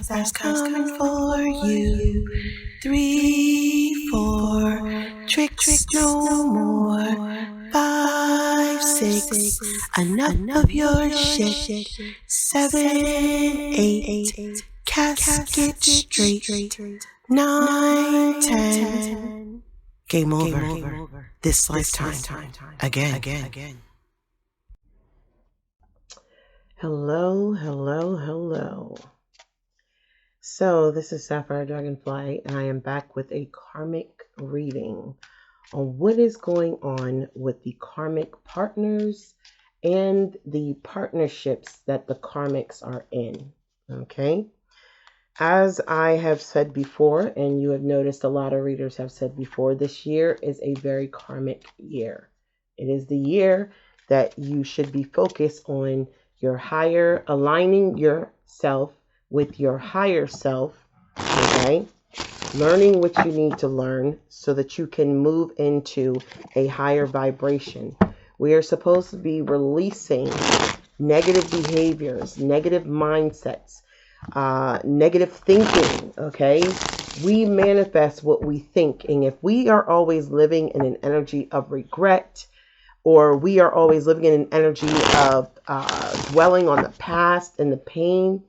Sapphire's coming for you. 3, 4, tricks no more. 5, 6, enough of your shit. 7, 8, casket straight. 9, 10, game over. This lifetime. Again. Hello. So this is Sapphire Dragonfly, and I am back with a karmic reading on what is going on with the karmic partners and the partnerships that the karmics are in. Okay. As I have said before, and you have noticed a lot of readers have said before, this year is a very karmic year. It is the year that you should be focused on your higher, aligning yourself with your higher self, okay? Learning what you need to learn so that you can move into a higher vibration. We are supposed to be releasing negative behaviors, negative mindsets, negative thinking, okay? We manifest what we think, and if we are always living in an energy of regret, or we are always living in an energy of dwelling on the past and the pain,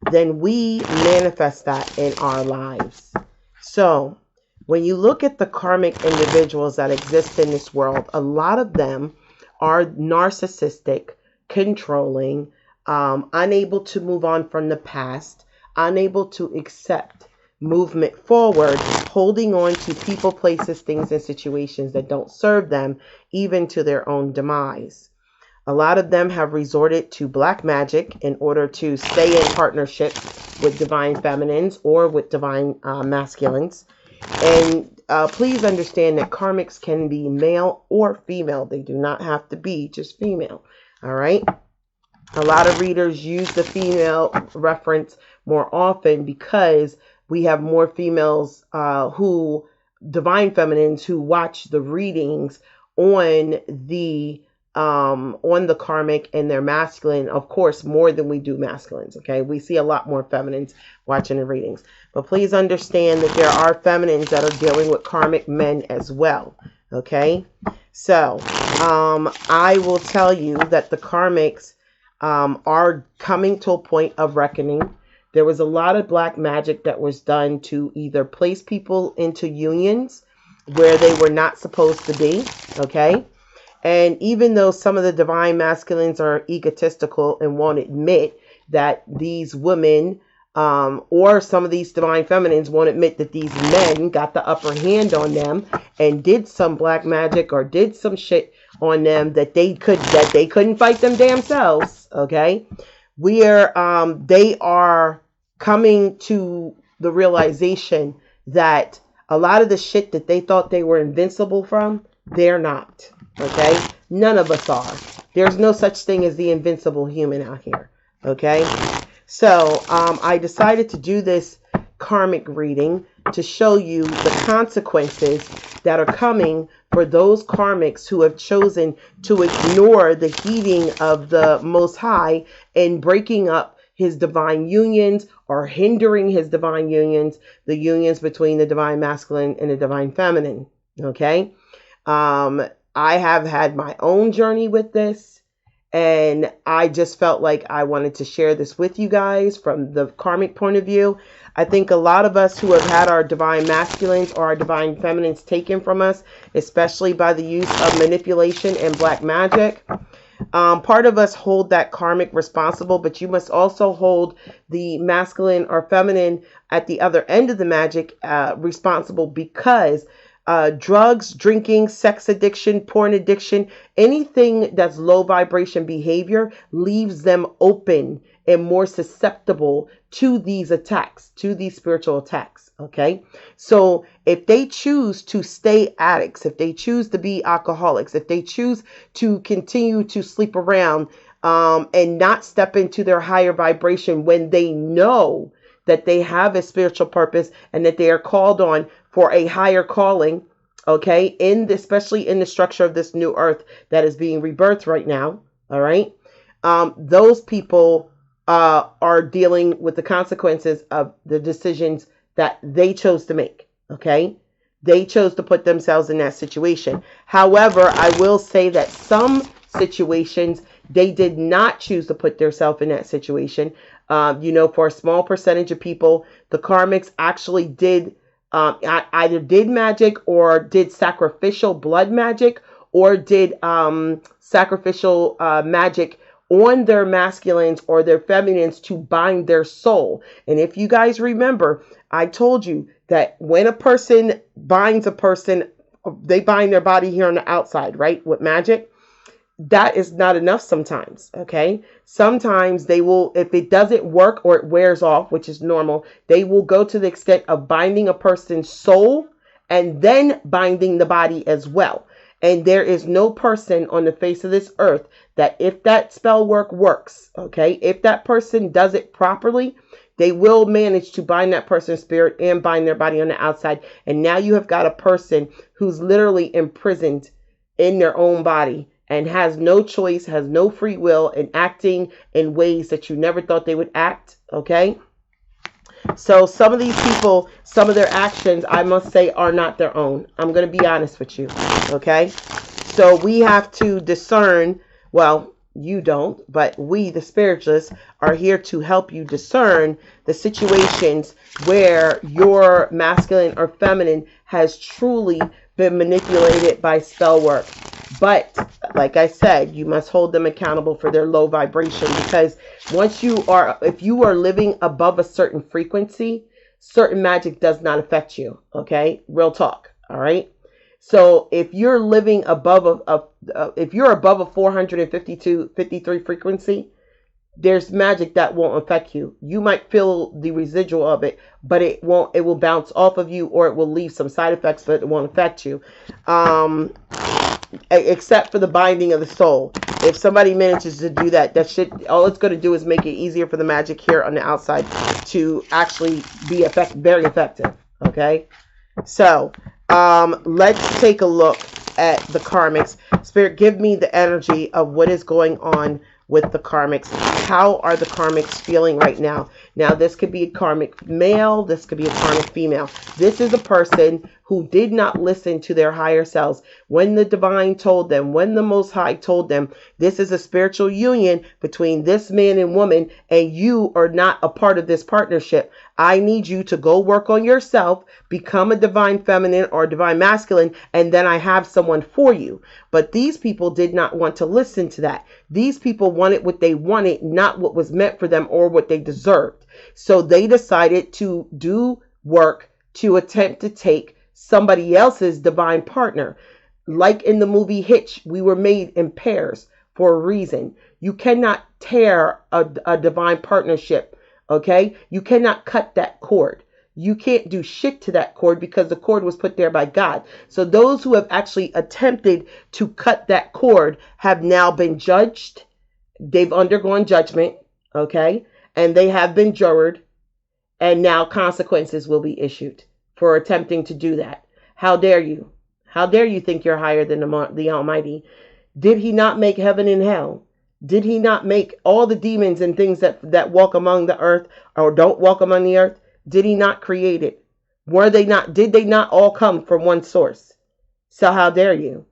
then we manifest that in our lives. So when you look at the karmic individuals that exist in this world, a lot of them are narcissistic, controlling, unable to move on from the past, unable to accept movement forward, holding on to people, places, things, and situations that don't serve them, even to their own demise. A lot of them have resorted to black magic in order to stay in partnership with divine feminines or with divine masculines. And please understand that karmics can be male or female. They do not have to be just female. All right. A lot of readers use the female reference more often because we have more females divine feminines who watch the readings on the karmic and their masculine, of course, more than we do masculines. Okay, we see a lot more feminines watching the readings, but please understand that there are feminines that are dealing with karmic men as well. Okay, so I will tell you that the karmics are coming to a point of reckoning. There was a lot of black magic that was done to either place people into unions where they were not supposed to be, okay? And even though some of the divine masculines are egotistical and won't admit that these women or some of these divine feminines won't admit that these men got the upper hand on them and did some black magic or did some shit on them that they couldn't fight them damn selves, okay? They are coming to the realization that a lot of the shit that they thought they were invincible from, they're not, okay? None of us are. There's no such thing as the invincible human out here, okay? So I decided to do this karmic reading to show you the consequences that are coming for those karmics who have chosen to ignore the heeding of the Most High and breaking up his divine unions or hindering his divine unions, the unions between the divine masculine and the divine feminine. Okay. I have had my own journey with this, and I just felt like I wanted to share this with you guys from the karmic point of view. I think a lot of us who have had our divine masculines or our divine feminines taken from us, especially by the use of manipulation and black magic, part of us hold that karmic responsible, but you must also hold the masculine or feminine at the other end of the magic responsible, because drugs, drinking, sex addiction, porn addiction, anything that's low vibration behavior leaves them open and more susceptible to these attacks, to these spiritual attacks. Okay. So if they choose to stay addicts, if they choose to be alcoholics, if they choose to continue to sleep around, and not step into their higher vibration when they know that they have a spiritual purpose and that they are called on for a higher calling, okay, especially in the structure of this new earth that is being rebirthed right now, all right, those people are dealing with the consequences of the decisions that they chose to make. Okay. They chose to put themselves in that situation. However, I will say that some situations, they did not choose to put themselves in that situation. For a small percentage of people, the Karmics actually did either did magic or did sacrificial blood magic or did sacrificial magic on their masculines or their feminines to bind their soul. And if you guys remember, I told you that when a person binds a person, they bind their body here on the outside, right? With magic. That is not enough sometimes, okay? Sometimes they will, if it doesn't work or it wears off, which is normal, they will go to the extent of binding a person's soul and then binding the body as well. And there is no person on the face of this earth that if that spell works, okay? If that person does it properly, they will manage to bind that person's spirit and bind their body on the outside. And now you have got a person who's literally imprisoned in their own body and has no choice, has no free will, and acting in ways that you never thought they would act, okay? So some of these people, some of their actions, I must say, are not their own. I'm going to be honest with you, okay? So we have to discern, well, you don't, but we, the spiritualists, are here to help you discern the situations where your masculine or feminine has truly been manipulated by spell work. But like I said, you must hold them accountable for their low vibration, because if you are living above a certain frequency, certain magic does not affect you. Okay. Real talk. All right. So if you're living above if you're above a 453 frequency, there's magic that won't affect you. You might feel the residual of it, but it will bounce off of you, or it will leave some side effects, but it won't affect you. Except for the binding of the soul. If somebody manages to do that, all it's going to do is make it easier for the magic here on the outside to actually be very effective. Okay. So, let's take a look at the Karmics. Spirit, give me the energy of what is going on with the Karmics. How are the Karmics feeling right now? Now, this could be a Karmic male. This could be a Karmic female. This is a person who did not listen to their higher selves. When the divine told them, when the Most High told them, this is a spiritual union between this man and woman, and you are not a part of this partnership. I need you to go work on yourself, become a divine feminine or divine masculine, and then I have someone for you. But these people did not want to listen to that. These people wanted what they wanted, not what was meant for them or what they deserved. So they decided to do work to attempt to take somebody else's divine partner. Like in the movie Hitch, we were made in pairs for a reason. You cannot tear a divine partnership. Okay, you cannot cut that cord. You can't do shit to that cord because the cord was put there by God. So those who have actually attempted to cut that cord have now been judged. They've undergone judgment. Okay, and they have been juried, and now consequences will be issued for attempting to do that. How dare you? How dare you think you're higher than the Almighty? Did he not make heaven and hell? Did he not make all the demons and things that walk among the earth or don't walk among the earth? Did he not create it? Did they not all come from one source? So how dare you?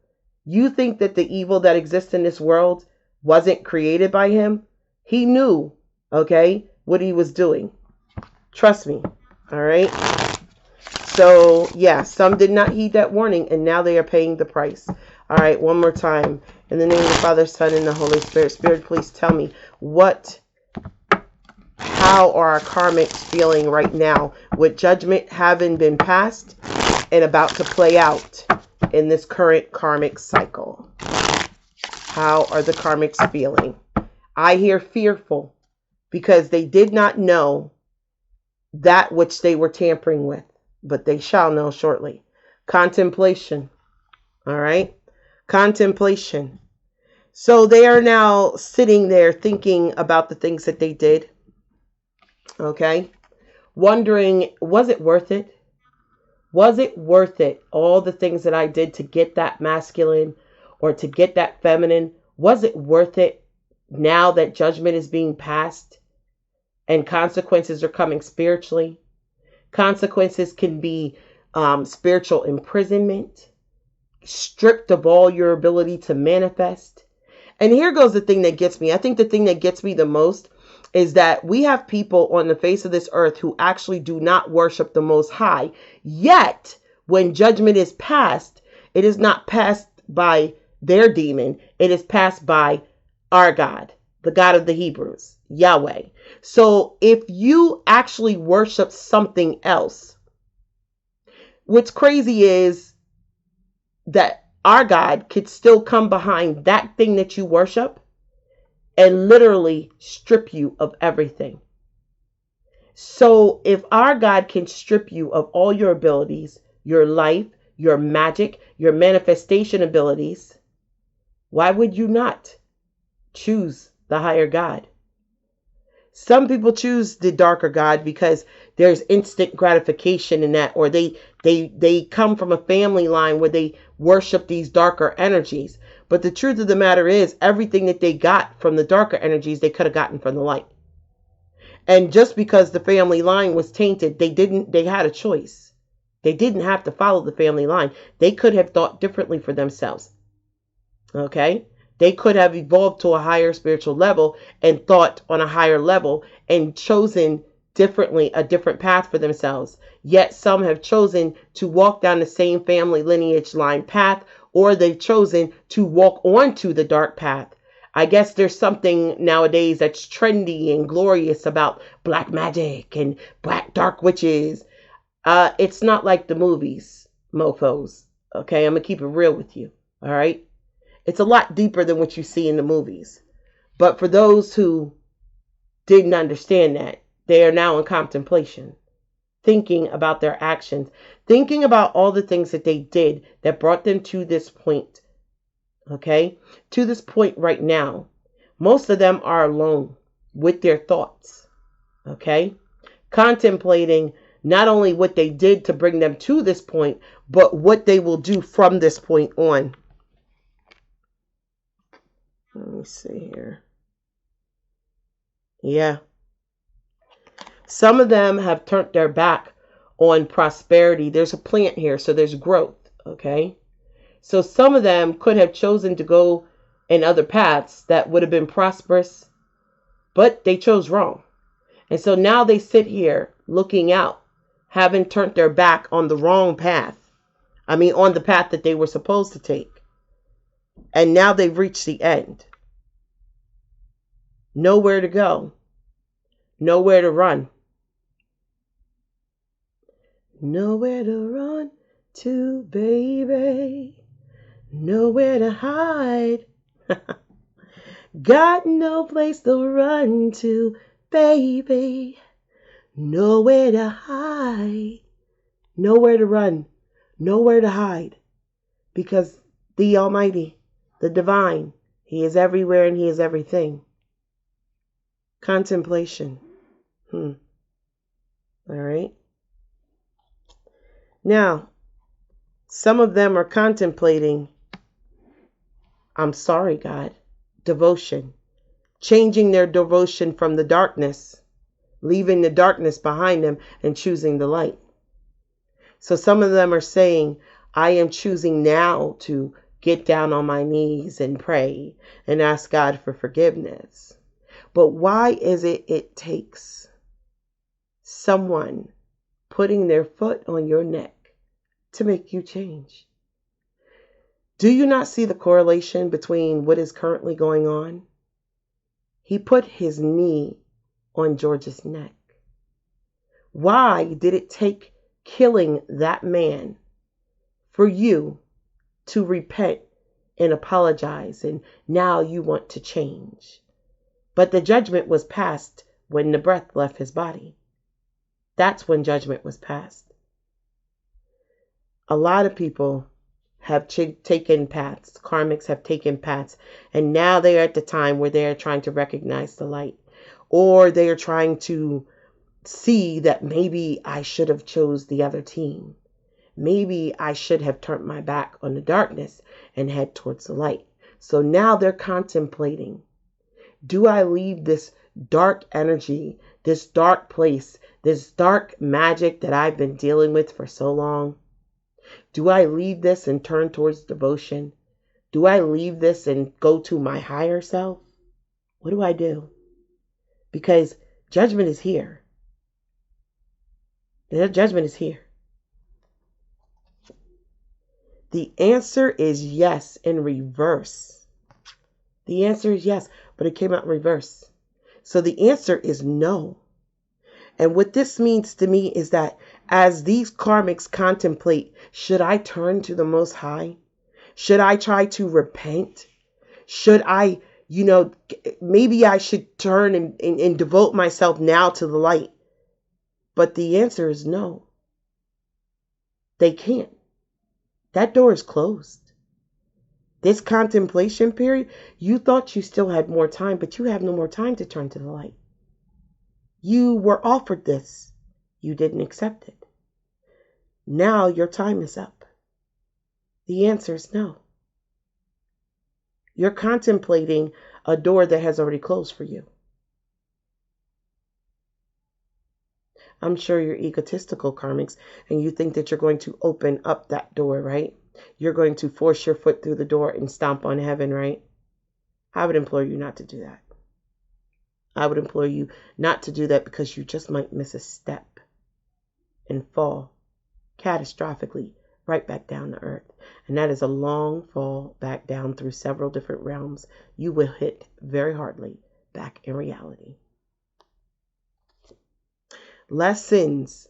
You think that the evil that exists in this world wasn't created by him? He knew, okay, what he was doing. Trust me. All right. So yeah, some did not heed that warning, and now they are paying the price. All right, one more time. In the name of the Father, Son, and the Holy Spirit. Spirit, please tell me how are our Karmics feeling right now with judgment having been passed and about to play out in this current Karmic cycle? How are the Karmics feeling? I hear fearful because they did not know that which they were tampering with, but they shall know shortly. Contemplation. All right. Contemplation. So they are now sitting there thinking about the things that they did. Okay. Wondering, was it worth it? Was it worth it? All the things that I did to get that masculine or to get that feminine. Was it worth it now that judgment is being passed? and consequences are coming spiritually. Consequences can be spiritual imprisonment, stripped of all your ability to manifest. And here goes the thing that gets me. I think the thing that gets me the most is that we have people on the face of this earth who actually do not worship the Most High. Yet, when judgment is passed, it is not passed by their demon. It is passed by our God, the God of the Hebrews, Yahweh. So if you actually worship something else, what's crazy is that our God could still come behind that thing that you worship and literally strip you of everything. So if our God can strip you of all your abilities, your life, your magic, your manifestation abilities, why would you not choose the higher God? Some people choose the darker God because there's instant gratification in that, or they come from a family line where they worship these darker energies. But the truth of the matter is, everything that they got from the darker energies, they could have gotten from the light. And just because the family line was tainted, they had a choice. They didn't have to follow the family line. They could have thought differently for themselves. Okay? They could have evolved to a higher spiritual level and thought on a higher level and chosen differently, a different path for themselves. Yet some have chosen to walk down the same family lineage line path, or they've chosen to walk onto the dark path. I guess there's something nowadays that's trendy and glorious about black magic and black dark witches. It's not like the movies, mofos. Okay, I'm going to keep it real with you. All right. It's a lot deeper than what you see in the movies. But for those who didn't understand that, they are now in contemplation, thinking about their actions, thinking about all the things that they did that brought them to this point. Okay? To this point right now. Most of them are alone with their thoughts. Okay? Contemplating not only what they did to bring them to this point, but what they will do from this point on. Let me see here. Yeah. Some of them have turned their back on prosperity. There's a plant here, so there's growth. Okay. So some of them could have chosen to go in other paths that would have been prosperous, but they chose wrong. And so now they sit here looking out, having turned their back on the wrong path. I mean, on the path that they were supposed to take. And now they've reached the end. Nowhere to go. Nowhere to run. Nowhere to run to, baby. Nowhere to hide. Got no place to run to, baby. Nowhere to hide. Nowhere to run. Nowhere to hide. Because the Almighty, the Divine, He is everywhere and He is everything. Contemplation. All right. Now, some of them are contemplating, I'm sorry, God, devotion. Changing their devotion from the darkness, leaving the darkness behind them and choosing the light. So some of them are saying, I am choosing now to get down on my knees and pray and ask God for forgiveness. But why is it takes someone putting their foot on your neck to make you change? Do you not see the correlation between what is currently going on? He put his knee on George's neck. Why did it take killing that man for you to repent and apologize, and now you want to change? But the judgment was passed when the breath left his body. That's when judgment was passed. A lot of people have taken paths. Karmics have taken paths. And now they are at the time where they are trying to recognize the light. Or they are trying to see that maybe I should have chose the other team. Maybe I should have turned my back on the darkness and head towards the light. So now they're contemplating. Do I leave this dark energy, this dark place, this dark magic that I've been dealing with for so long? Do I leave this and turn towards devotion? Do I leave this and go to my higher self? What do I do? Because judgment is here. The judgment is here. The answer is yes in reverse. The answer is yes, but it came out in reverse. So the answer is no. And what this means to me is that as these karmics contemplate, should I turn to the Most High? Should I try to repent? Should I, maybe I should turn and devote myself now to the light? But the answer is no. They can't. That door is closed. This contemplation period, you thought you still had more time, but you have no more time to turn to the light. You were offered this. You didn't accept it. Now your time is up. The answer is no. You're contemplating a door that has already closed for you. I'm sure you're egotistical, karmics, and you think that you're going to open up that door, right? You're going to force your foot through the door and stomp on heaven, right? I would implore you not to do that. I would implore you not to do that, because you just might miss a step and fall catastrophically right back down to earth. And that is a long fall back down through several different realms. You will hit very hardly back in reality. Lessons.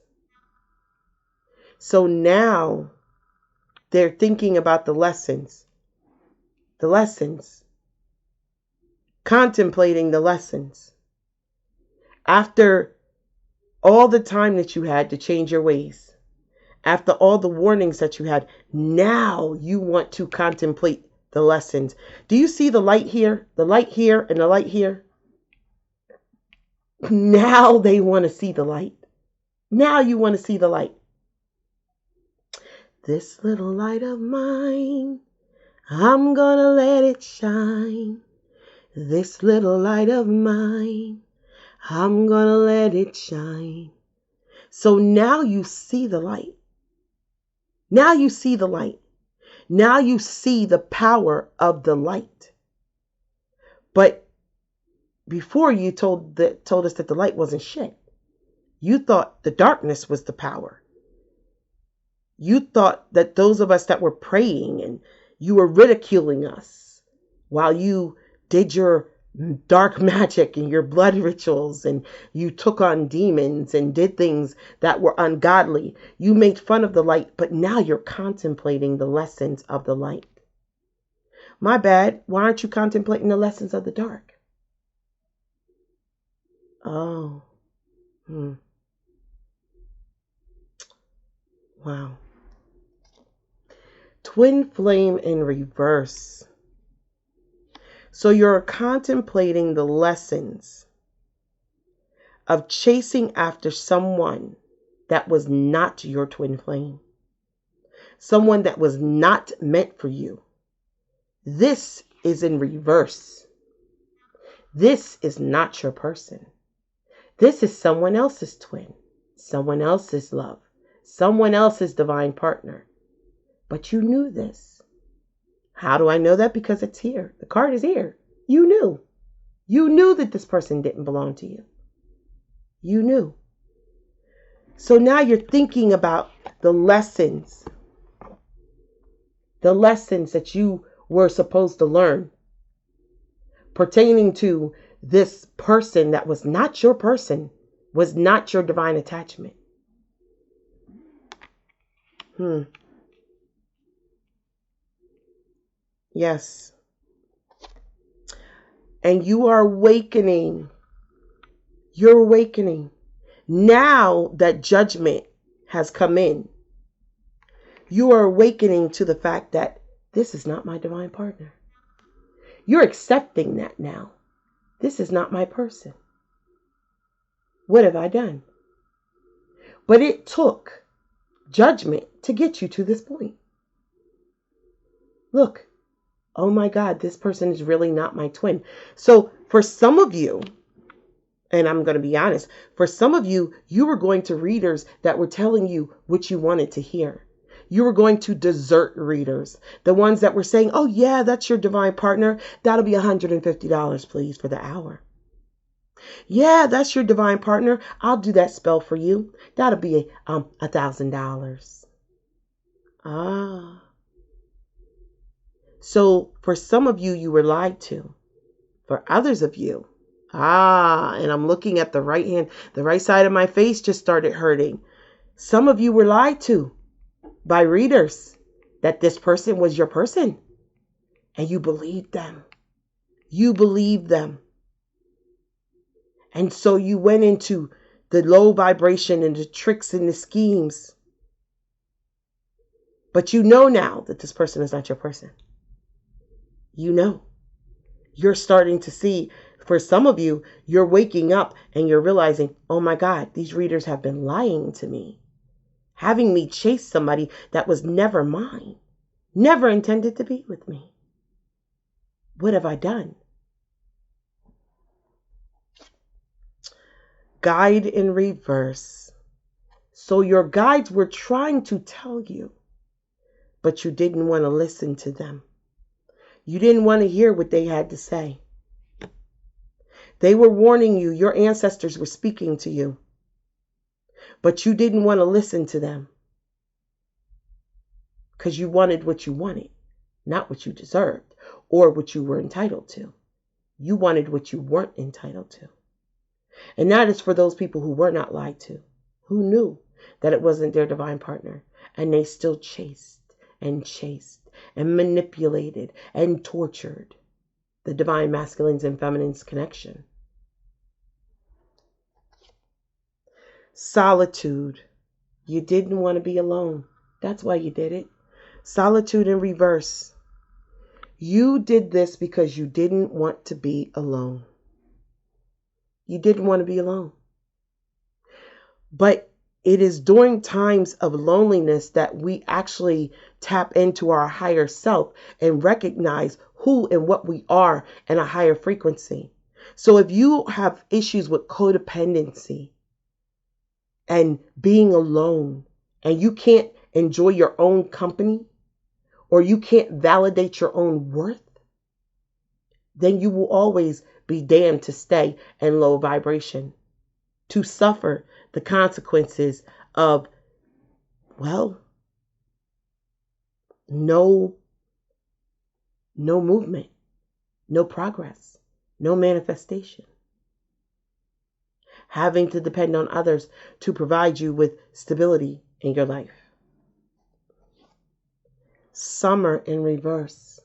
So now they're thinking about the lessons. The lessons. Contemplating the lessons. After all the time that you had to change your ways, after all the warnings that you had, now you want to contemplate the lessons. Do you see the light here? The light here and the light here? Now they want to see the light. Now you want to see the light. This little light of mine, I'm gonna let it shine. This little light of mine, I'm gonna let it shine. So now you see the light. Now you see the light. Now you see the power of the light. But before, you told us that the light wasn't shit. You thought the darkness was the power. You thought that those of us that were praying and you were ridiculing us while you did your dark magic and your blood rituals and you took on demons and did things that were ungodly. You made fun of the light, but now you're contemplating the lessons of the light. My bad. Why aren't you contemplating the lessons of the dark? Oh. Wow. Twin flame in reverse. So you're contemplating the lessons of chasing after someone that was not your twin flame. Someone that was not meant for you. This is in reverse. This is not your person. This is someone else's twin, someone else's love, someone else's divine partner. But you knew this. How do I know that? Because it's here. The card is here. You knew. You knew that this person didn't belong to you. You knew. So now you're thinking about the lessons. The lessons that you were supposed to learn pertaining to this person that was not your person, was not your divine attachment. Yes. And you are awakening. You're awakening. Now that judgment has come in, you are awakening to the fact that this is not my divine partner. You're accepting that now. This is not my person. What have I done? But it took judgment to get you to this point. Look, oh my God, this person is really not my twin. So for some of you, And I'm going to be honest, for some of you, you were going to readers that were telling you what you wanted to hear. You were going to dessert readers, the ones that were saying, oh yeah, that's your divine partner. That'll be $150, please, for the hour. Yeah, that's your divine partner. I'll do that spell for you. That'll be $1,000. Ah. So for some of you, you were lied to. For others of you, and I'm looking at the right hand, the right side of my face just started hurting. Some of you were lied to by readers that this person was your person. And you believed them. You believed them. And so you went into the low vibration and the tricks and the schemes. But you know now that this person is not your person. You know. You're starting to see, for some of you, you're waking up and you're realizing, oh my God, these readers have been lying to me. Having me chase somebody that was never mine. Never intended to be with me. What have I done? Guide in reverse. So your guides were trying to tell you, but you didn't want to listen to them. You didn't want to hear what they had to say. They were warning you. Your ancestors were speaking to you. But you didn't want to listen to them. Because you wanted what you wanted, not what you deserved or what you were entitled to. You wanted what you weren't entitled to. And that is for those people who were not lied to, who knew that it wasn't their divine partner, and they still chased and manipulated and tortured the divine masculines and feminines connection. Solitude. You didn't want to be alone. That's why you did it. Solitude in reverse. You did this because you didn't want to be alone. You didn't want to be alone. But it is during times of loneliness that we actually tap into our higher self and recognize who and what we are in a higher frequency. So if you have issues with codependency and being alone, and you can't enjoy your own company, or you can't validate your own worth, then you will always be damned to stay in low vibration, to suffer the consequences of, well, no movement, no progress, no manifestation. Having to depend on others to provide you with stability in your life. Summer in reverse.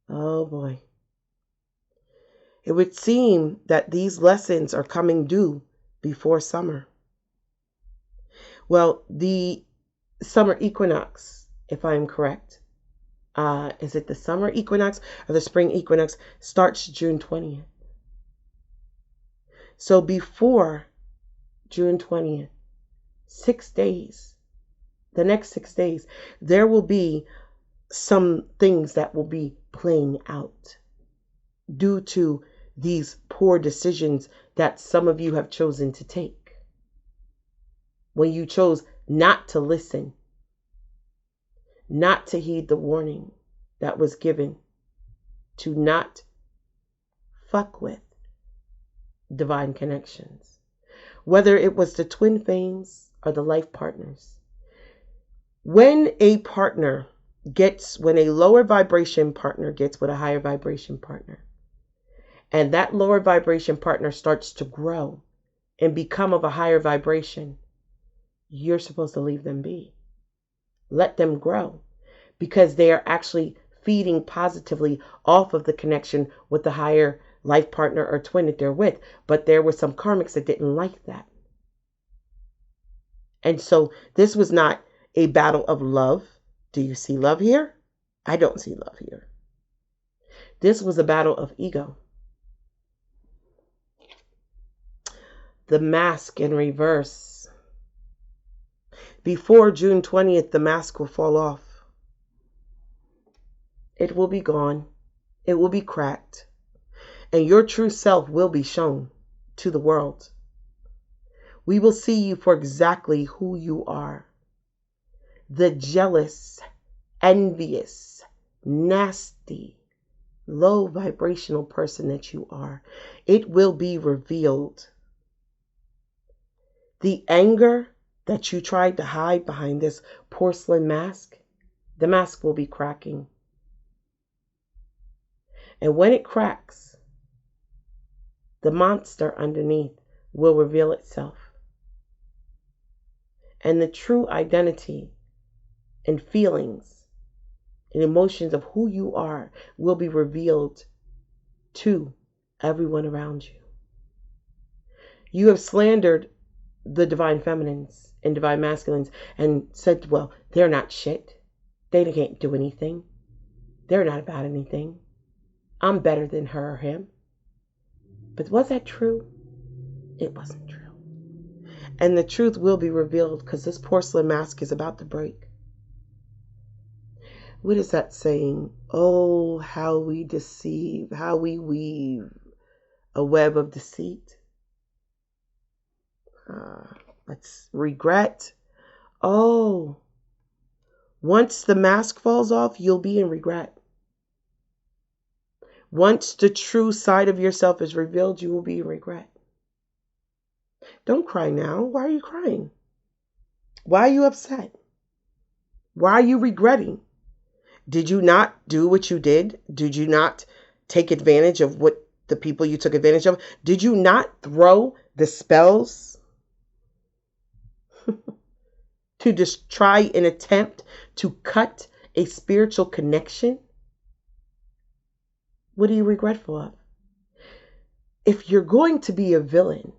Oh boy. It would seem that these lessons are coming due before summer. Well, the summer equinox, if I am correct, is it the summer equinox or the spring equinox, starts June 20th. So before June 20th, 6 days, the next 6 days, there will be some things that will be playing out due to these poor decisions that some of you have chosen to take. When you chose not to listen, not to heed the warning that was given, to not fuck with divine connections, whether it was the twin flames or the life partners. When a lower vibration partner gets with a higher vibration partner, and that lower vibration partner starts to grow and become of a higher vibration, you're supposed to leave them be. Let them grow, because they are actually feeding positively off of the connection with the higher life partner or twin that they're with. But there were some karmics that didn't like that. And so this was not a battle of love. Do you see love here? I don't see love here. This was a battle of ego. The mask in reverse. Before June 20th, the mask will fall off. It will be gone. It will be cracked. And your true self will be shown. to the world. We will see you for exactly who you are. The jealous, envious, nasty, low vibrational person that you are. It will be revealed. The anger that you tried to hide behind this porcelain mask, the mask will be cracking. And when it cracks, the monster underneath will reveal itself. And the true identity and feelings and emotions of who you are will be revealed to everyone around you. You have slandered the divine feminines and divine masculines and said, well, they're not shit. They can't do anything. They're not about anything. I'm better than her or him. But was that true? It wasn't true. And the truth will be revealed because this porcelain mask is about to break. What is that saying? Oh, how we deceive, how we weave a web of deceit. Let's regret. Oh, once the mask falls off, you'll be in regret. Once the true side of yourself is revealed, you will be in regret. Don't cry now. Why are you crying? Why are you upset? Why are you regretting? Did you not do what you did? Did you not take advantage of what the people you took advantage of? Did you not throw the spells to just try and attempt to cut a spiritual connection? What are you regretful of? If you're going to be a villain,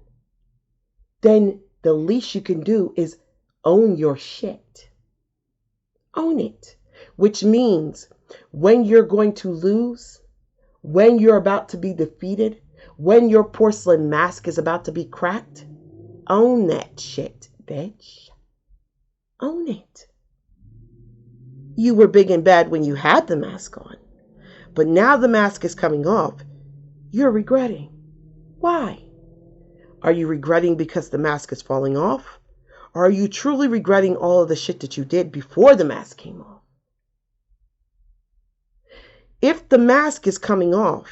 then the least you can do is own your shit. Own it. Which means when you're going to lose, when you're about to be defeated, when your porcelain mask is about to be cracked, own that shit, bitch. Own it. You were big and bad when you had the mask on. But now the mask is coming off. You're regretting. Why? Are you regretting because the mask is falling off? Or are you truly regretting all of the shit that you did before the mask came off? If the mask is coming off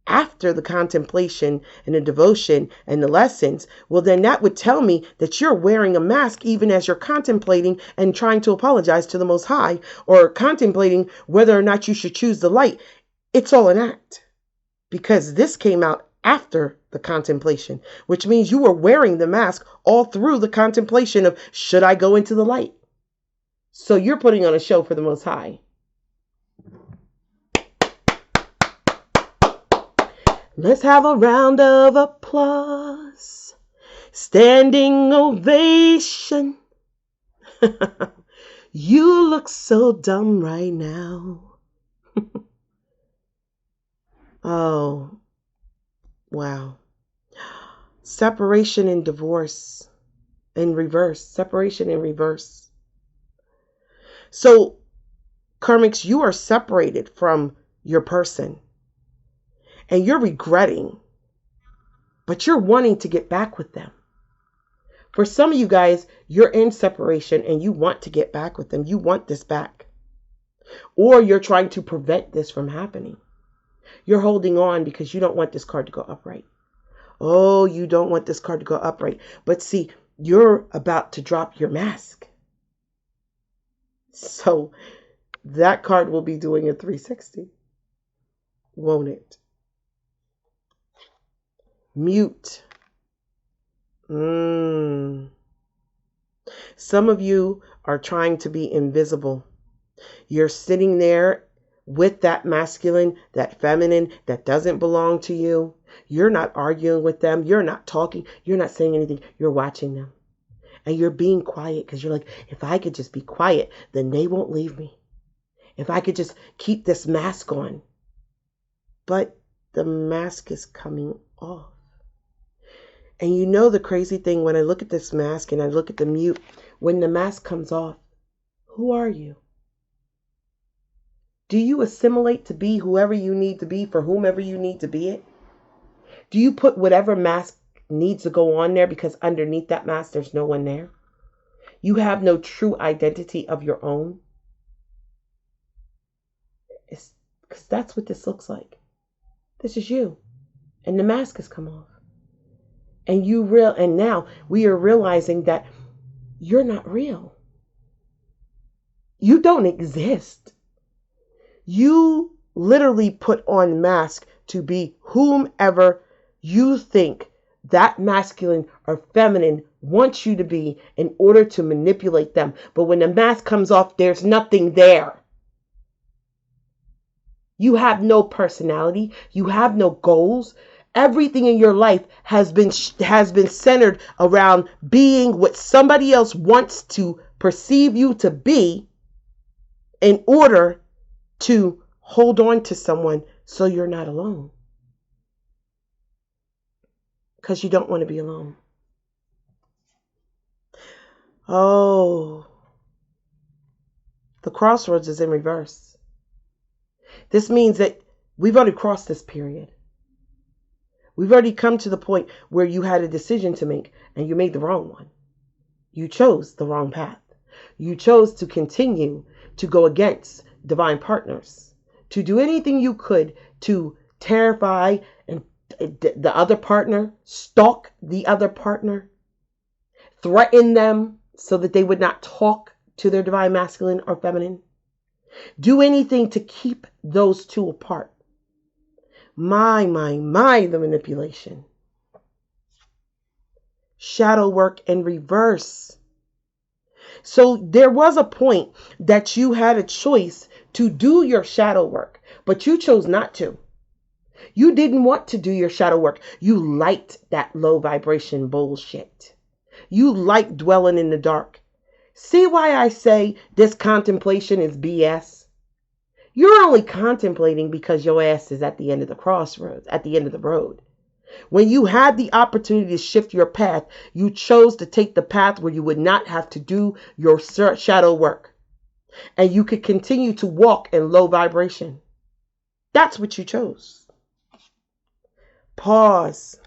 after the contemplation and the devotion and the lessons, well, then that would tell me that you're wearing a mask even as you're contemplating and trying to apologize to the Most High, or contemplating whether or not you should choose the light. It's all an act, because this came out after the contemplation, which means you were wearing the mask all through the contemplation of, should I go into the light? So you're putting on a show for the Most High. Let's have a round of applause. Standing ovation. You look so dumb right now. Oh, wow. Separation and divorce in reverse. Separation in reverse. So, Karmics, you are separated from your person. And you're regretting, but you're wanting to get back with them. For some of you guys, you're in separation and you want to get back with them. You want this back. Or you're trying to prevent this from happening. You're holding on because you don't want this card to go upright. Oh, you don't want this card to go upright. But see, you're about to drop your mask. So that card will be doing a 360. Won't it? Mute. Some of you are trying to be invisible. You're sitting there with that masculine, that feminine, that doesn't belong to you. You're not arguing with them. You're not talking. You're not saying anything. You're watching them. And you're being quiet because you're like, if I could just be quiet, then they won't leave me. If I could just keep this mask on. But the mask is coming off. And you know the crazy thing, when I look at this mask and I look at the mute, when the mask comes off, who are you? Do you assimilate to be whoever you need to be for whomever you need to be it? Do you put whatever mask needs to go on there because underneath that mask, there's no one there. You have no true identity of your own. It's because that's what this looks like. This is you. And the mask has come off. And now we are realizing that you're not real. You don't exist. You literally put on mask to be whomever you think that masculine or feminine wants you to be in order to manipulate them. But when the mask comes off, there's nothing there. You have no personality. You have no goals. Everything in your life has been centered around being what somebody else wants to perceive you to be in order to hold on to someone so you're not alone. Because you don't want to be alone. Oh, the crossroads is in reverse. This means that we've already crossed this period. We've already come to the point where you had a decision to make and you made the wrong one. You chose the wrong path. You chose to continue to go against divine partners, to do anything you could to terrify and the other partner, stalk the other partner, threaten them so that they would not talk to their divine masculine or feminine. Do anything to keep those two apart. My, the manipulation. Shadow work in reverse. So there was a point that you had a choice to do your shadow work, but you chose not to. You didn't want to do your shadow work. You liked that low vibration bullshit. You like dwelling in the dark. See why I say this contemplation is BS? You're only contemplating because your ass is at the end of the crossroads, at the end of the road. When you had the opportunity to shift your path, you chose to take the path where you would not have to do your shadow work. And you could continue to walk in low vibration. That's what you chose. Pause.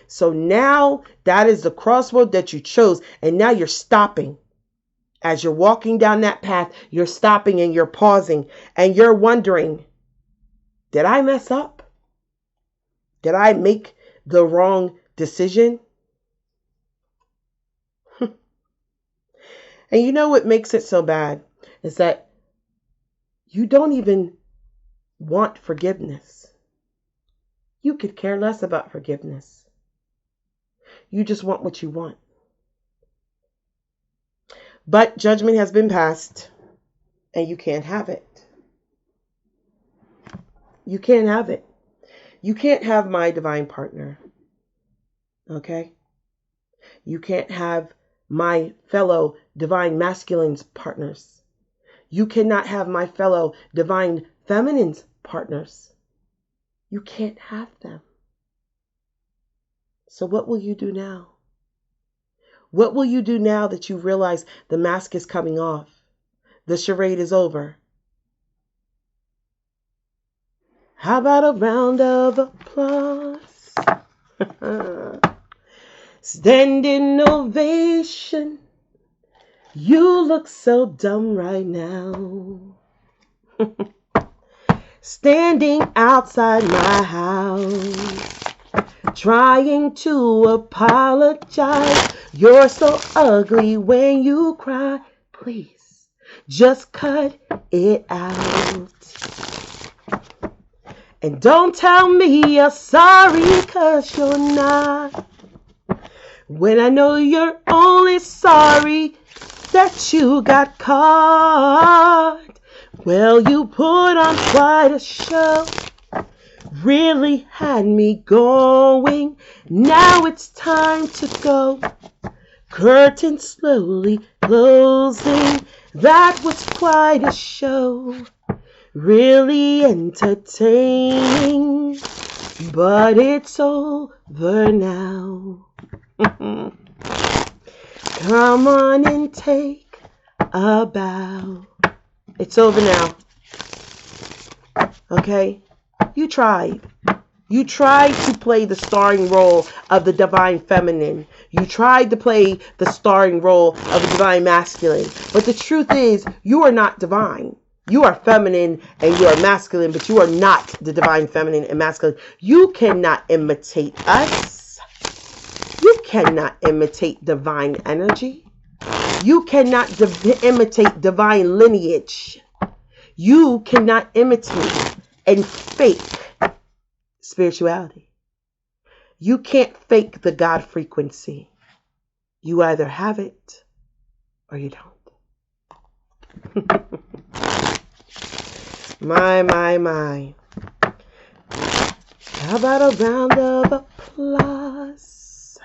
So now that is the crossroad that you chose. And now you're stopping. As you're walking down that path, you're stopping and you're pausing and you're wondering, did I mess up? Did I make the wrong decision? And you know what makes it so bad is that you don't even want forgiveness. You could care less about forgiveness. You just want what you want. But judgment has been passed and you can't have it. You can't have it. You can't have my divine partner. Okay? You can't have my fellow divine masculine's partners. You cannot have my fellow divine feminine's partners. You can't have them. So what will you do now? What will you do now that you realize the mask is coming off? The charade is over. How about a round of applause? Standing ovation. You look so dumb right now. Standing outside my house. Trying to apologize. You're so ugly when you cry. Please, just cut it out. And don't tell me you're sorry, 'cause you're not. When I know you're only sorry that you got caught. Well, you put on quite a show. Really had me going. Now it's time to go. Curtain slowly closing. That was quite a show. Really entertaining. But it's over now. Come on and take a bow. It's over now. Okay? You tried. You tried to play the starring role of the divine feminine. You tried to play the starring role of the divine masculine. But the truth is, you are not divine. You are feminine and you are masculine, but you are not the divine feminine and masculine. You cannot imitate us. You cannot imitate divine energy. You cannot imitate divine lineage. You cannot imitate and fake spirituality. You can't fake the God frequency. You either have it or you don't. My. How about a round of applause?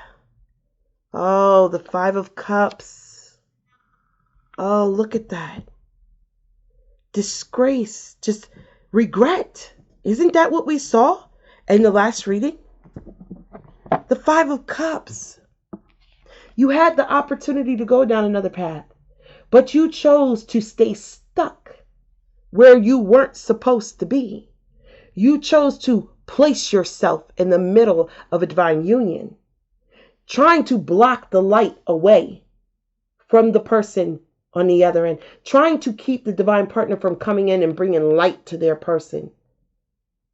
Oh, the 5 of Cups. Oh, look at that. Disgrace. Just regret. Isn't that what we saw in the last reading? The 5 of Cups. You had the opportunity to go down another path, but you chose to stay stuck where you weren't supposed to be. You chose to place yourself in the middle of a divine union, trying to block the light away from the person on the other end, trying to keep the divine partner from coming in and bringing light to their person,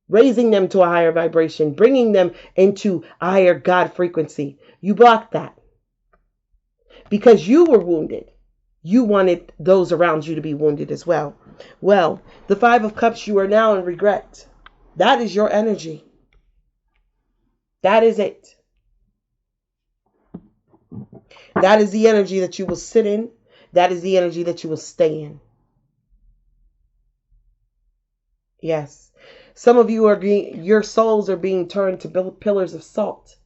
raising them to a higher vibration, bringing them into a higher God frequency. You blocked that because you were wounded. You wanted those around you to be wounded as well. Well, the 5 of Cups, you are now in regret. That is your energy. That is it. That is the energy that you will sit in. That is the energy that you will stay in. Yes. Some of you your souls are being turned to pillars of salt.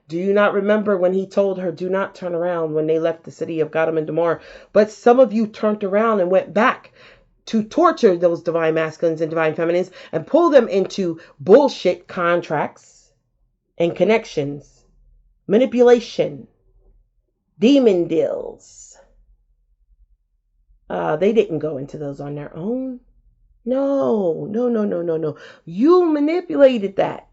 Do you not remember when he told her, do not turn around when they left the city of Sodom and Gomorrah? But some of you turned around and went back to torture those divine masculines and divine feminines and pull them into bullshit contracts and connections, manipulation, demon deals. They didn't go into those on their own. No. You manipulated that.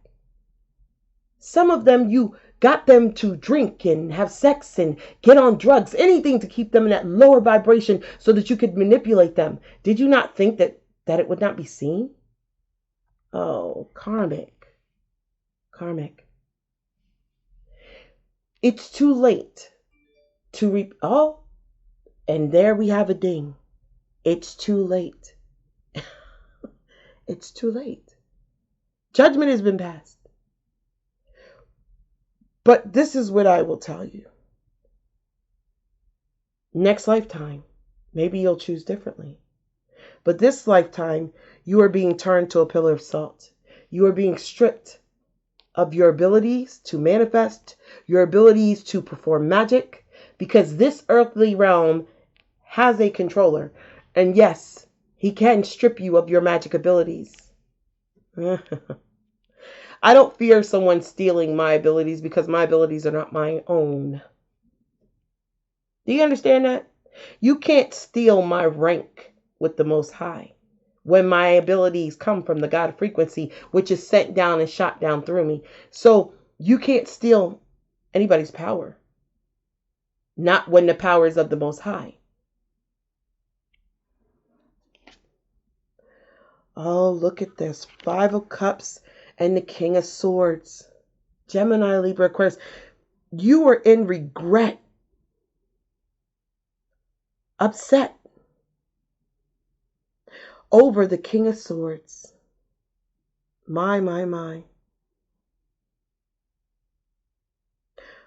Some of them, you got them to drink and have sex and get on drugs, anything to keep them in that lower vibration so that you could manipulate them. Did you not think that it would not be seen? Oh, karmic. It's too late to oh, and there we have a ding. It's too late. It's too late. Judgment has been passed. But this is what I will tell you. Next lifetime, maybe you'll choose differently. But this lifetime, you are being turned to a pillar of salt. You are being stripped of your abilities to manifest, your abilities to perform magic, because this earthly realm has a controller. And yes, he can strip you of your magic abilities. I don't fear someone stealing my abilities because my abilities are not my own. Do you understand that? You can't steal my rank with the Most High when my abilities come from the God frequency, which is sent down and shot down through me. So you can't steal anybody's power. Not when the power is of the Most High. Oh, look at this. 5 of Cups and the King of Swords. Gemini, Libra, Aquarius. You are in regret. Upset over the King of Swords. My.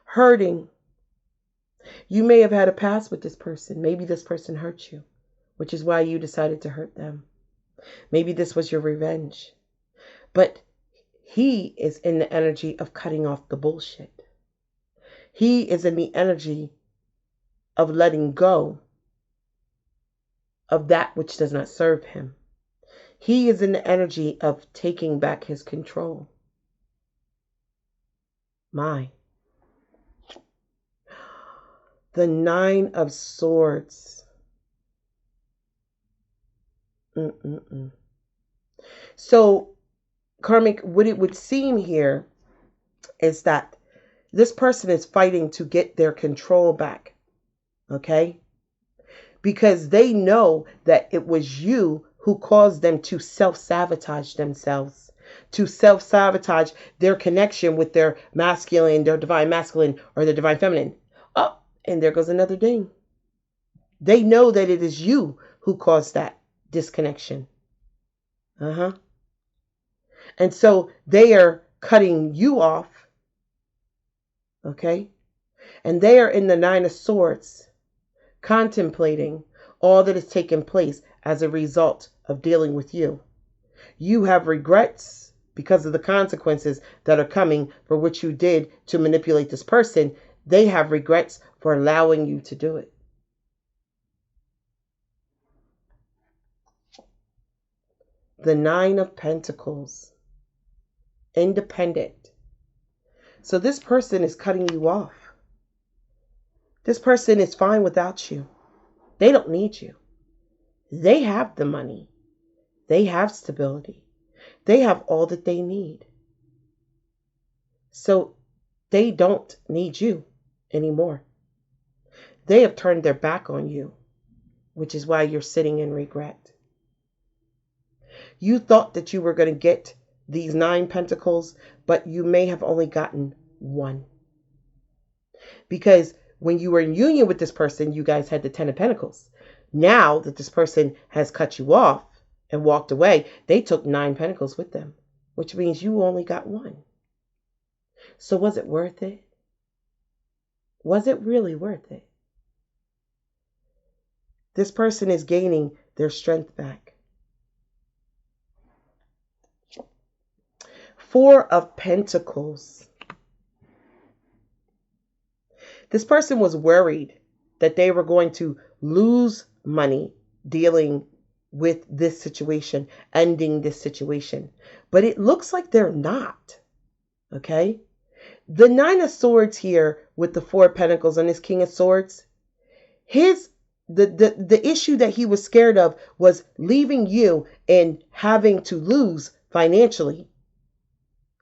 Hurting. You may have had a past with this person. Maybe this person hurt you, which is why you decided to hurt them. Maybe this was your revenge. But he is in the energy of cutting off the bullshit. He is in the energy of letting go of that which does not serve him. He is in the energy of taking back his control. The 9 of Swords. So Karmic, what it would seem here is that this person is fighting to get their control back. Okay? Because they know that it was you who caused them to self-sabotage themselves, to self-sabotage their connection with their masculine, their divine masculine, or their divine feminine. Oh, and there goes another ding. They know that it is you who caused that disconnection. And so they are cutting you off. Okay? And they are in the Nine of Swords, contemplating all that has taken place as a result of dealing with you. You have regrets because of the consequences that are coming for what you did to manipulate this person. They have regrets for allowing you to do it. The Nine of Pentacles. Independent. So this person is cutting you off. This person is fine without you. They don't need you. They have the money. They have stability. They have all that they need. So they don't need you anymore. They have turned their back on you, which is why you're sitting in regret. You thought that you were going to get these 9 pentacles, but you may have only gotten 1. Because when you were in union with this person, you guys had the 10 of Pentacles. Now that this person has cut you off and walked away, they took 9 pentacles with them, which means you only got 1. So was it worth it? Was it really worth it? This person is gaining their strength back. 4 of Pentacles. This person was worried that they were going to lose money dealing with this situation, ending this situation. But it looks like they're not. Okay? The 9 of Swords here with the 4 of Pentacles and this King of Swords, the issue that he was scared of was leaving you and having to lose financially.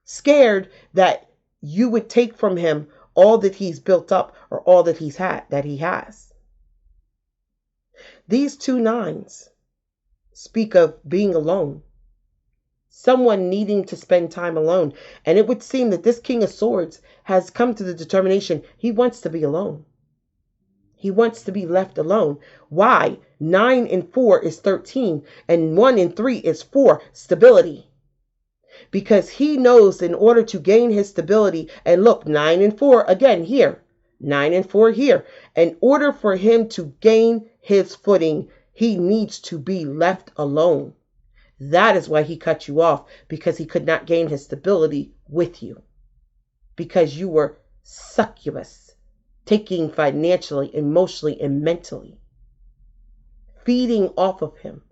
Scared that you would take from him all that he's built up or all that he has. These 2 9s speak of being alone. Someone needing to spend time alone. And it would seem that this King of Swords has come to the determination he wants to be alone. He wants to be left alone. Why? 9 and 4 is 13 and 1 and 3 is 4, stability. Because he knows in order to gain his stability, and look, 9 and 4 again here, 9 and 4 here. In order for him to gain his footing, he needs to be left alone. That is why he cut you off, because he could not gain his stability with you. Because you were succubus, taking financially, emotionally, and mentally, feeding off of him.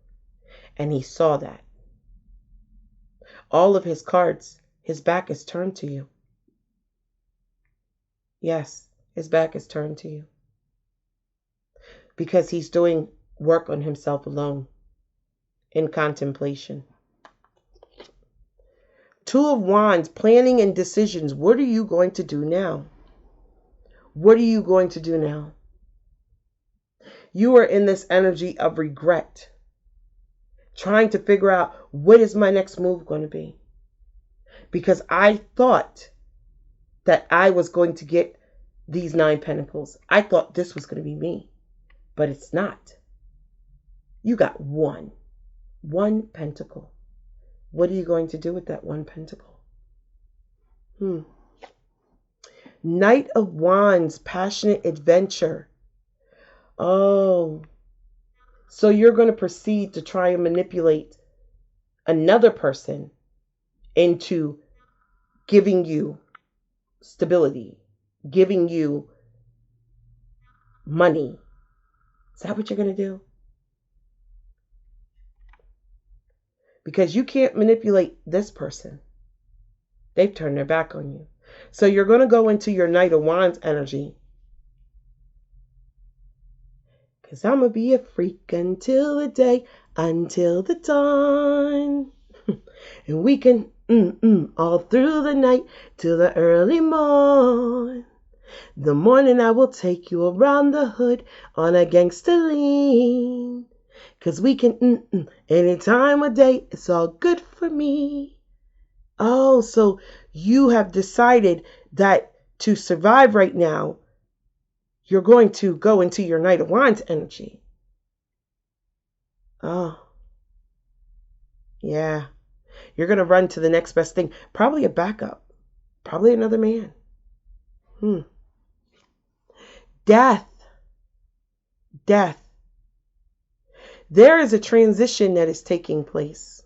And he saw that. All of his cards, his back is turned to you. Yes, his back is turned to you. Because he's doing work on himself alone, in contemplation. 2 of Wands, planning and decisions. What are you going to do now? What are you going to do now? You are in this energy of regret, trying to figure out, what is my next move going to be? Because I thought that I was going to get these 9 pentacles. I thought this was going to be me, but it's not. You got 1 pentacle. What are you going to do with that 1 pentacle? Knight of Wands, passionate adventure. Oh, so you're going to proceed to try and manipulate another person into giving you stability, giving you money. Is that what you're going to do? Because you can't manipulate this person. They've turned their back on you. So you're going to go into your Knight of Wands energy. Because I'm going to be a freak until the day, until the dawn. And we can All through the night till the early morn. The morning I will take you around the hood on a gangster lean. 'Cause we can any time of day, it's all good for me. Oh, so you have decided that to survive right now, you're going to go into your Knight of Wands energy. Oh, yeah. You're going to run to the next best thing. Probably a backup. Probably another man. Death. Death. There is a transition that is taking place.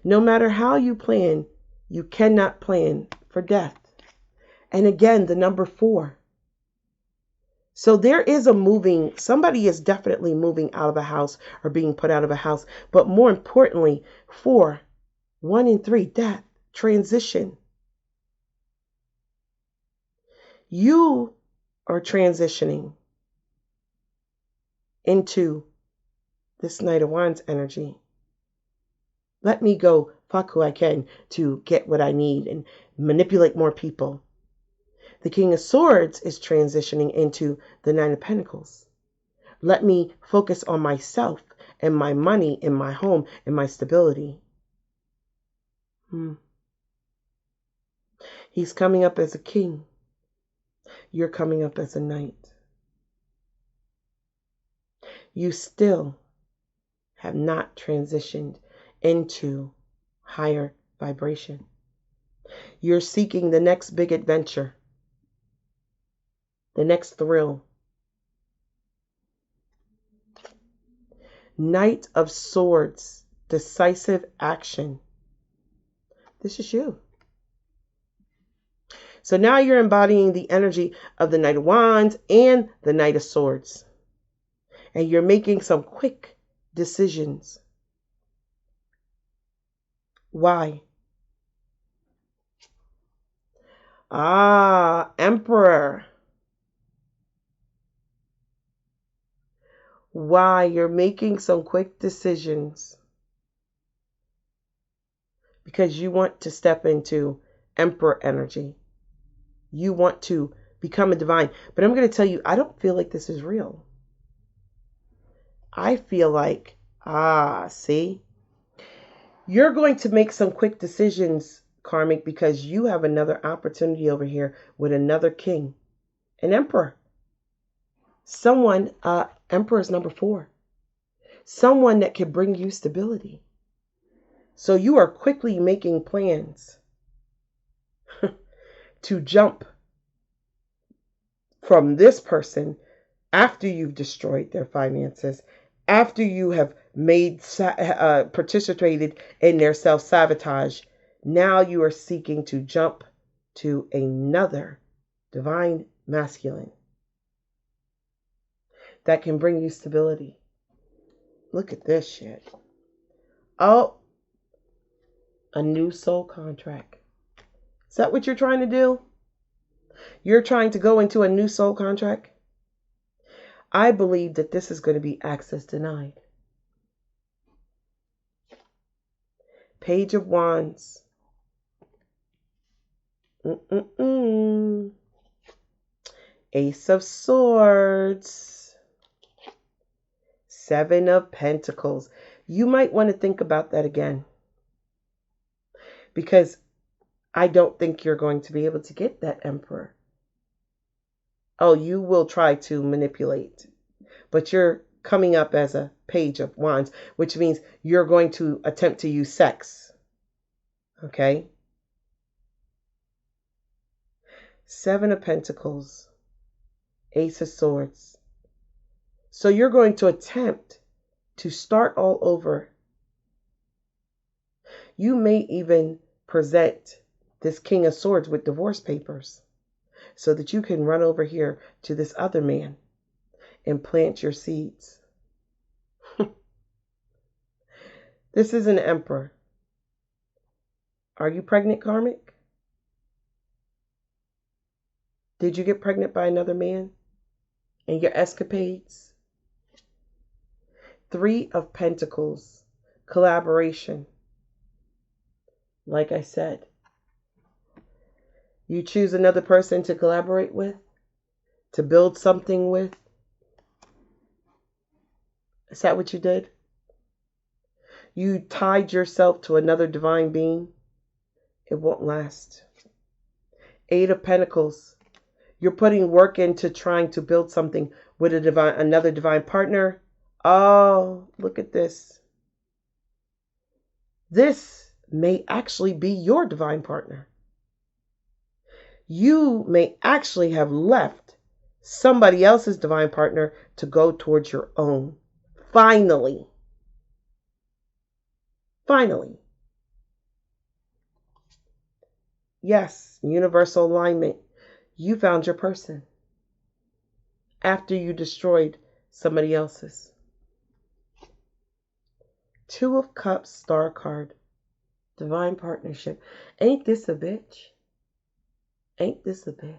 No matter how you plan, you cannot plan for death. And again, the number 4. So there is a moving, somebody is definitely moving out of a house or being put out of a house. But more importantly, 4, 1 and 3, death, transition. You are transitioning into this Knight of Wands energy. Let me go fuck who I can to get what I need and manipulate more people. The King of Swords is transitioning into the 9 of Pentacles. Let me focus on myself and my money and my home and my stability. He's coming up as a king. You're coming up as a knight. You still have not transitioned into higher vibration. You're seeking the next big adventure, the next thrill. Knight of Swords, decisive action. This is you. So now you're embodying the energy of the Knight of Wands and the Knight of Swords. And you're making some quick decisions. Why? Emperor. Why? You're making some quick decisions. Because you want to step into Emperor energy. You want to become a divine. But I'm going to tell you, I don't feel like this is real. I feel like, see? You're going to make some quick decisions, Karmic, because you have another opportunity over here with another king, an emperor. Someone, emperor is number 4. Someone that can bring you stability. So you are quickly making plans to jump from this person after you've destroyed their finances, after you have participated in their self-sabotage. Now you are seeking to jump to another divine masculine that can bring you stability. Look at this shit. Oh, a new soul contract. Is that what you're trying to do? You're trying to go into a new soul contract? I believe that this is going to be access denied. Page of Wands. Ace of Swords. 7 of Pentacles. You might want to think about that again. Because I don't think you're going to be able to get that Emperor. Oh, you will try to manipulate. But you're coming up as a Page of Wands, which means you're going to attempt to use sex. Okay? 7 of Pentacles. Ace of Swords. So you're going to attempt to start all over. You may even present this King of Swords with divorce papers so that you can run over here to this other man and plant your seeds. This is an Emperor. Are you pregnant, Karmic? Did you get pregnant by another man in your escapades? 3 of Pentacles. Collaboration. Like I said, you choose another person to collaborate with, to build something with. Is that what you did? You tied yourself to another divine being. It won't last. Eight of Pentacles. You're putting work into trying to build something with another divine partner. Oh, look at this. This may actually be your divine partner. You may actually have left somebody else's divine partner to go towards your own. Finally. Finally. Yes, universal alignment. You found your person after you destroyed somebody else's. Two of Cups, Star card. Divine partnership. Ain't this a bitch? Ain't this a bitch?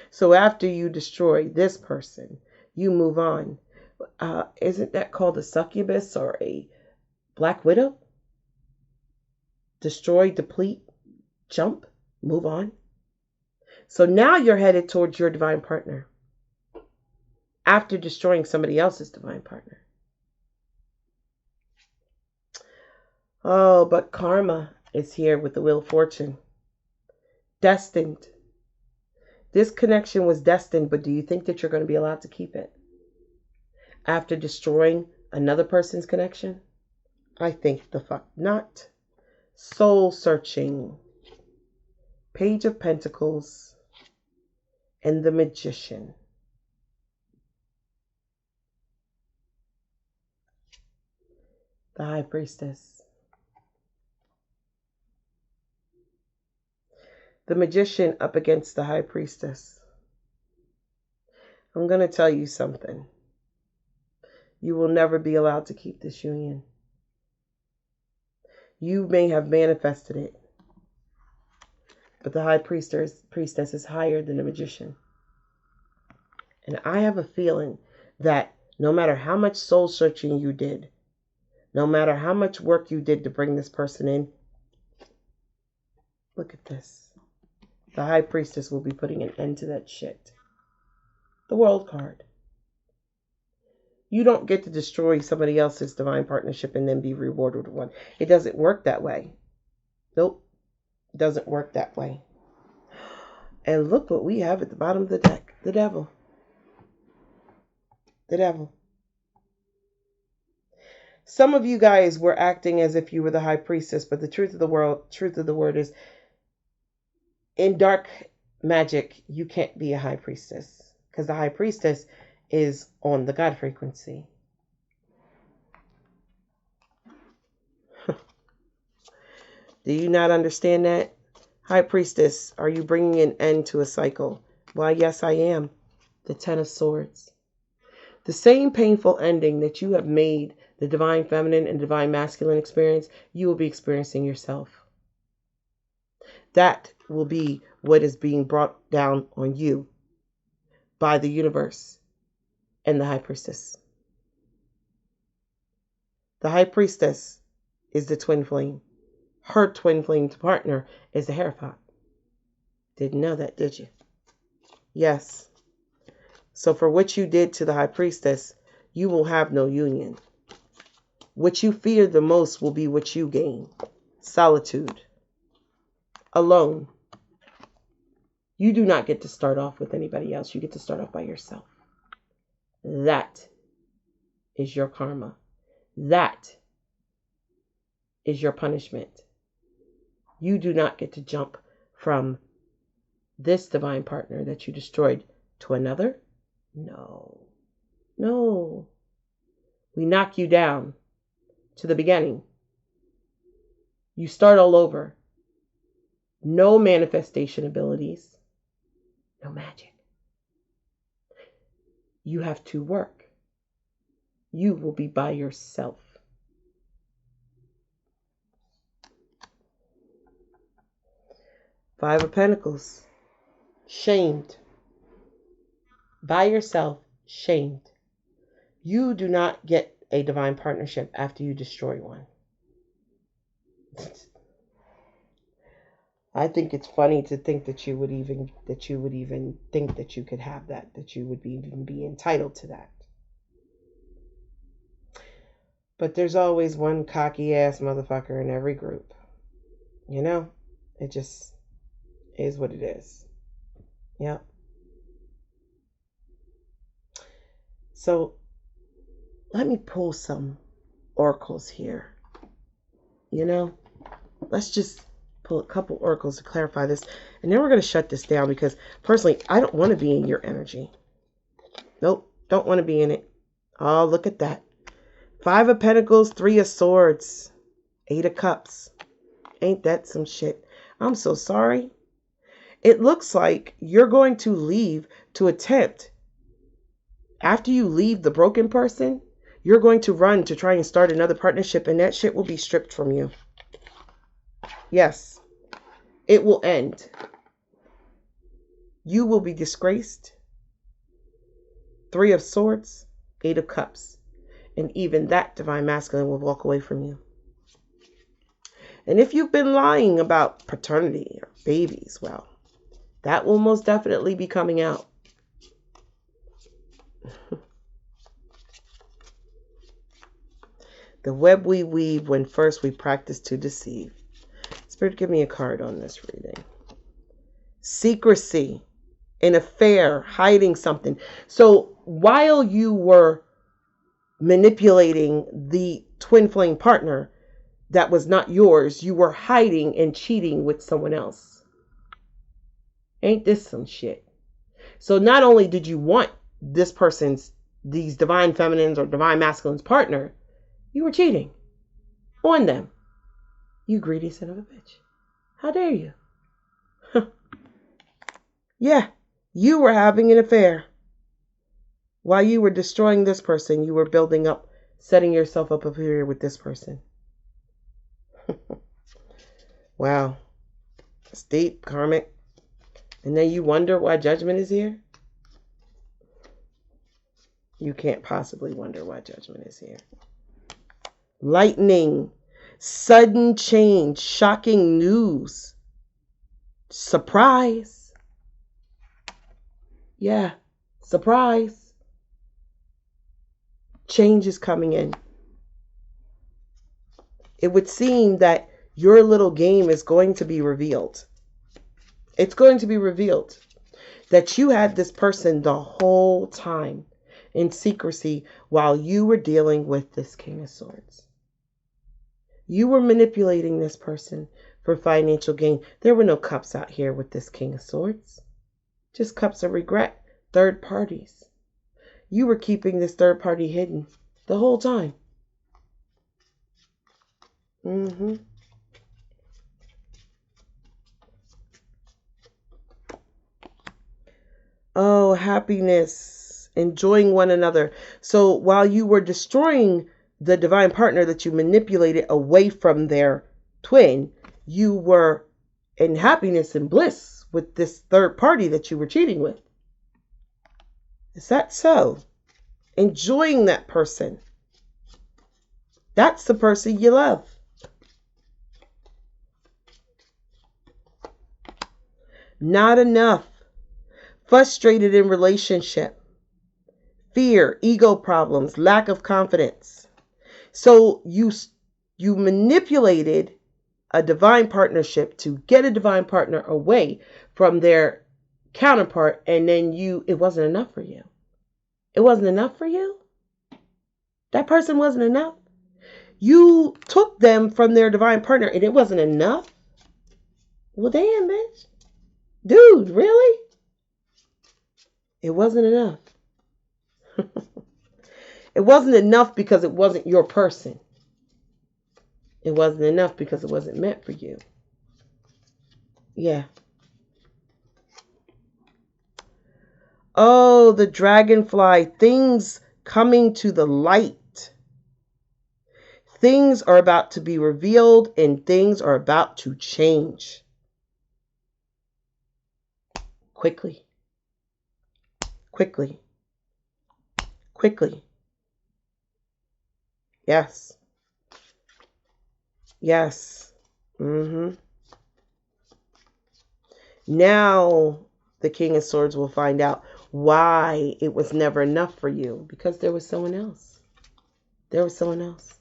So after you destroy this person, you move on. Isn't that called a succubus or a black widow? Destroy, deplete, jump, move on. So now you're headed towards your divine partner after destroying somebody else's divine partner. Oh, but karma is here with the Wheel of Fortune. Destined. This connection was destined, but do you think that you're going to be allowed to keep it after destroying another person's connection? I think the fuck not. Soul searching. Page of Pentacles and the Magician. The High Priestess. The Magician up against the High Priestess. I'm going to tell you something. You will never be allowed to keep this union. You may have manifested it, but the High Priestess is higher than the Magician. And I have a feeling that no matter how much soul searching you did, no matter how much work you did to bring this person in, look at this. The High Priestess will be putting an end to that shit. The World card. You don't get to destroy somebody else's divine partnership and then be rewarded with one. It doesn't work that way. Nope. It doesn't work that way. And look what we have at the bottom of the deck. The Devil. The Devil. Some of you guys were acting as if you were the High Priestess, but the truth of the word is, in dark magic, you can't be a High Priestess, because the High Priestess is on the God frequency. Do you not understand that? High Priestess, are you bringing an end to a cycle? Why, yes, I am. The Ten of Swords. The same painful ending that you have made the Divine Feminine and Divine Masculine experience, you will be experiencing yourself. That will be what is being brought down on you by the universe and the High Priestess. The High Priestess is the twin flame. Her twin flame partner is the Hierophant. Didn't know that, did you? Yes. So for what you did to the High Priestess, you will have no union. What you fear the most will be what you gain. Solitude. Alone. You do not get to start off with anybody else. You get to start off by yourself. That is your karma. That is your punishment. You do not get to jump from this divine partner that you destroyed to another. No. No. We knock you down to the beginning. You start all over. No manifestation abilities. No magic. You have to work. You will be by yourself. Five of Pentacles. Shamed. By yourself, shamed. You do not get a divine partnership after you destroy one. I think it's funny to think that you would even think that you could have that you would even be entitled to that. But there's always one cocky ass motherfucker in every group. You know? It just is what it is. Yep. So let me pull some oracles here. You know? Let's just pull a couple oracles to clarify this. And then we're going to shut this down because personally, I don't want to be in your energy. Nope. Don't want to be in it. Oh, look at that. 5 of Pentacles, 3 of Swords, 8 of Cups. Ain't that some shit? I'm so sorry. It looks like you're going to leave to attempt. After you leave the broken person, you're going to run to try and start another partnership, and that shit will be stripped from you. Yes, it will end. You will be disgraced. 3 of Swords, 8 of Cups. And even that divine masculine will walk away from you. And if you've been lying about paternity or babies, well, that will most definitely be coming out. The web we weave when first we practice to deceive. Spirit, give me a card on this reading. Secrecy, an affair, hiding something. So while you were manipulating the twin flame partner that was not yours, you were hiding and cheating with someone else. Ain't this some shit? So not only did you want this person's, these divine feminines or divine masculines partner, you were cheating on them. You greedy son of a bitch. How dare you? Yeah, you were having an affair. While you were destroying this person, you were building up, setting yourself up here with this person. Wow. It's deep, karmic. And then you wonder why judgment is here? You can't possibly wonder why judgment is here. Lightning. Sudden change. Shocking news. Surprise. Yeah. Surprise. Change is coming in. It would seem that your little game is going to be revealed. It's going to be revealed that you had this person the whole time in secrecy while you were dealing with this King of Swords. You were manipulating this person for financial gain. There were no cups out here with this King of Swords. Just cups of regret. Third parties. You were keeping this third party hidden the whole time. Oh, happiness. Enjoying one another. So while you were destroying the divine partner that you manipulated away from their twin, you were in happiness and bliss with this third party that you were cheating with. Is that so? Enjoying that person. That's the person you love. Not enough. Frustrated in relationship. Fear, ego problems, lack of confidence. So you manipulated a divine partnership to get a divine partner away from their counterpart, and then it wasn't enough for you. It wasn't enough for you? That person wasn't enough? You took them from their divine partner and it wasn't enough? Well, damn, bitch. Dude, really? It wasn't enough. It wasn't enough because it wasn't your person. It wasn't enough because it wasn't meant for you. Yeah. Oh, the dragonfly. Things coming to the light. Things are about to be revealed and things are about to change. Quickly. Quickly. Quickly. Yes. Yes. Now the King of Swords will find out why it was never enough for you. Because there was someone else. There was someone else.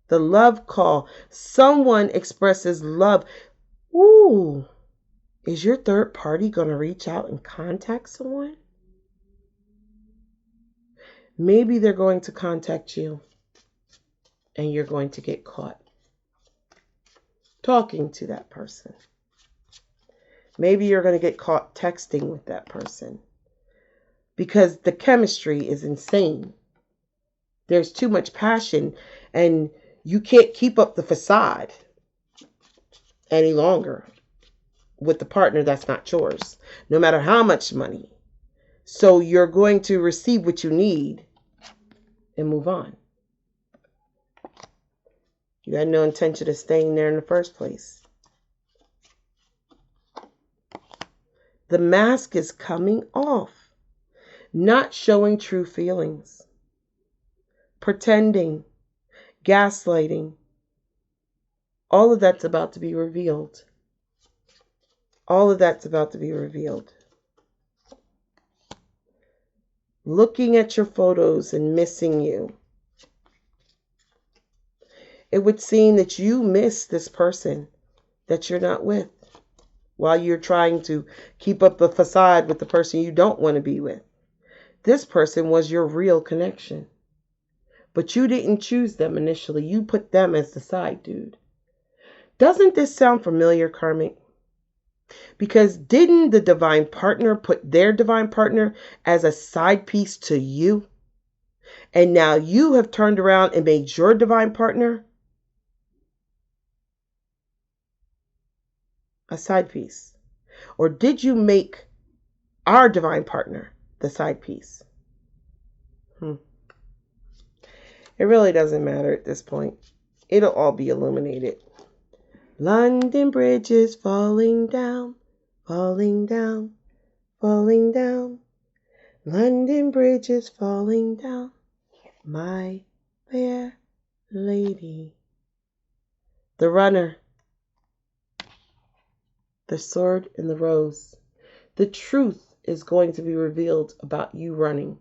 The love call. Someone expresses love. Ooh. Is your third party going to reach out and contact someone? Maybe they're going to contact you and you're going to get caught talking to that person. Maybe you're going to get caught texting with that person because the chemistry is insane. There's too much passion and you can't keep up the facade any longer with the partner that's not yours, no matter how much money. So you're going to receive what you need and move on. You had no intention of staying there in the first place. The mask is coming off. Not showing true feelings. Pretending. Gaslighting. All of that's about to be revealed. All of that's about to be revealed. Looking at your photos and missing you. It would seem that you miss this person that you're not with while you're trying to keep up the facade with the person you don't want to be with. This person was your real connection. But you didn't choose them initially. You put them as the side dude. Doesn't this sound familiar, Karmic? Because didn't the divine partner put their divine partner as a side piece to you? And now you have turned around and made your divine partner a side piece? Or did you make our divine partner the side piece? It really doesn't matter at this point. It'll all be illuminated. London Bridge is falling down, falling down, falling down. London Bridge is falling down, my fair lady. The runner. The sword and the rose. The truth is going to be revealed about you running.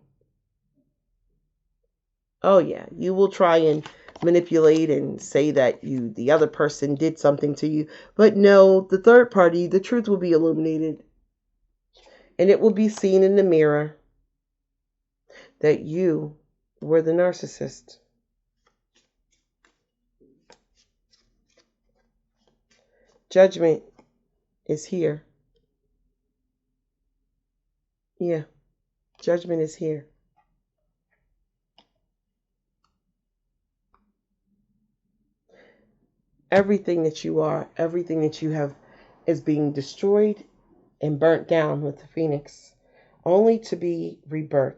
Oh yeah, you will try and manipulate and say that the other person did something to you. But no, the third party, the truth will be illuminated. And it will be seen in the mirror that you were the narcissist. Judgment is here. Yeah, judgment is here. Everything that you are, everything that you have is being destroyed and burnt down with the phoenix, only to be rebirthed.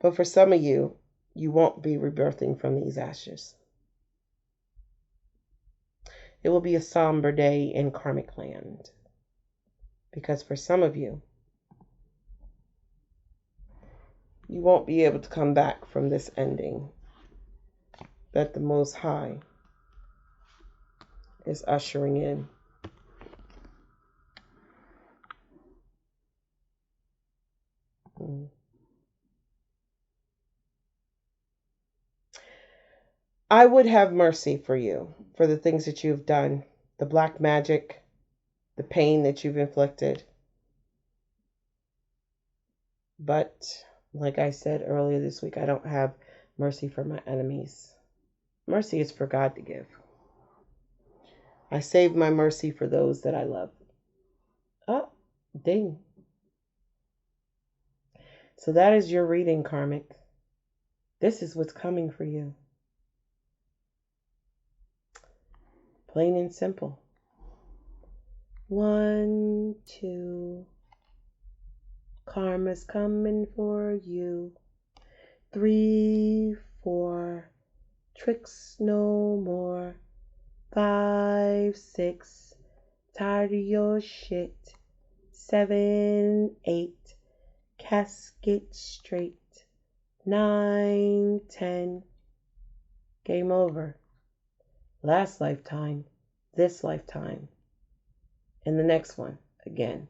But for some of you, you won't be rebirthing from these ashes. It will be a somber day in karmic land. Because for some of you, you won't be able to come back from this ending that the Most High is ushering in. I would have mercy for you, for the things that you've done, the black magic, the pain that you've inflicted. But, like I said earlier this week, I don't have mercy for my enemies. Mercy is for God to give. I save my mercy for those that I love. Oh, ding. So that is your reading, Karmic. This is what's coming for you. Plain and simple. 1, 2. Karma's coming for you. 3, 4. Tricks no more. 5, 6. Tired of your shit. 7, 8. Casket straight. 9, 10. Game over. Last lifetime, this lifetime, and the next one again.